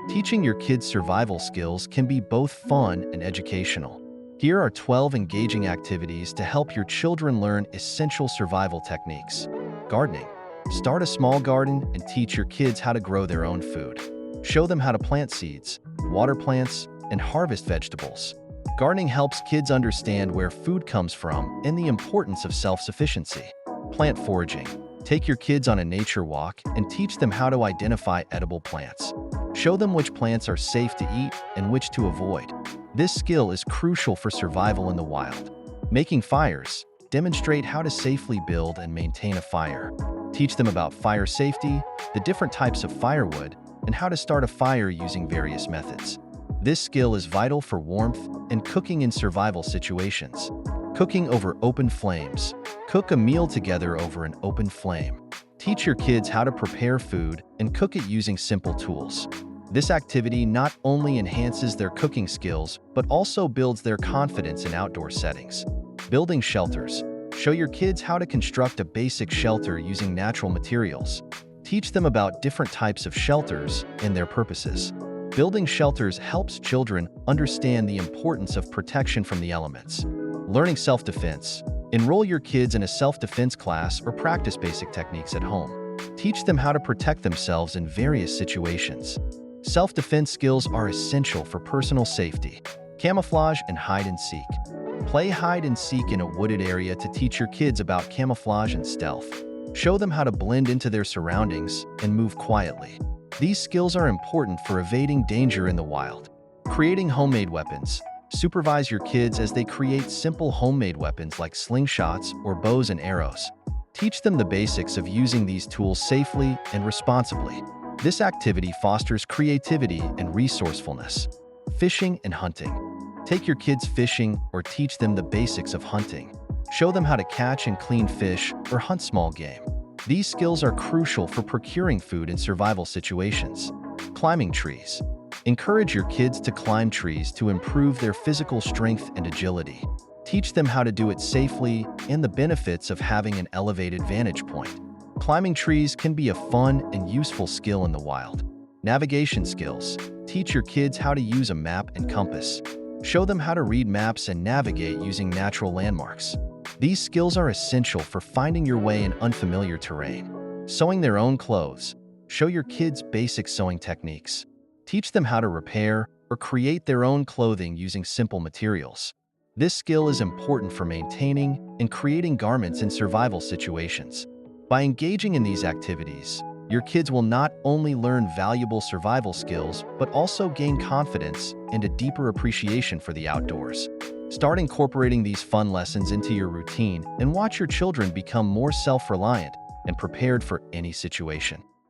Teaching your kids survival skills can be both fun and educational. Here are 12 engaging activities to help your children learn essential survival techniques. Gardening. Start a small garden and teach your kids how to grow their own food. Show them how to plant seeds, water plants, and harvest vegetables. Gardening helps kids understand where food comes from and the importance of self-sufficiency. Plant foraging. Take your kids on a nature walk and teach them how to identify edible plants. Show them which plants are safe to eat and which to avoid. This skill is crucial for survival in the wild. Making fires. Demonstrate how to safely build and maintain a fire. Teach them about fire safety, the different types of firewood, and how to start a fire using various methods. This skill is vital for warmth and cooking in survival situations. Cooking over open flames. Cook a meal together over an open flame. Teach your kids how to prepare food and cook it using simple tools. This activity not only enhances their cooking skills, but also builds their confidence in outdoor settings. Building shelters. Show your kids how to construct a basic shelter using natural materials. Teach them about different types of shelters and their purposes. Building shelters helps children understand the importance of protection from the elements. Learning self-defense. Enroll your kids in a self-defense class or practice basic techniques at home. Teach them how to protect themselves in various situations. Self-defense skills are essential for personal safety. Camouflage and hide and seek. Play hide and seek in a wooded area to teach your kids about camouflage and stealth. Show them how to blend into their surroundings and move quietly. These skills are important for evading danger in the wild. Creating homemade weapons. Supervise your kids as they create simple homemade weapons like slingshots or bows and arrows. Teach them the basics of using these tools safely and responsibly. This activity fosters creativity and resourcefulness. Fishing and hunting. Take your kids fishing or teach them the basics of hunting. Show them how to catch and clean fish or hunt small game. These skills are crucial for procuring food in survival situations. Climbing trees. Encourage your kids to climb trees to improve their physical strength and agility. Teach them how to do it safely and the benefits of having an elevated vantage point. Climbing trees can be a fun and useful skill in the wild. Navigation skills. Teach your kids how to use a map and compass. Show them how to read maps and navigate using natural landmarks. These skills are essential for finding your way in unfamiliar terrain. Sewing their own clothes. Show your kids basic sewing techniques. Teach them how to repair or create their own clothing using simple materials. This skill is important for maintaining and creating garments in survival situations. By engaging in these activities, your kids will not only learn valuable survival skills, but also gain confidence and a deeper appreciation for the outdoors. Start incorporating these fun lessons into your routine and watch your children become more self-reliant and prepared for any situation.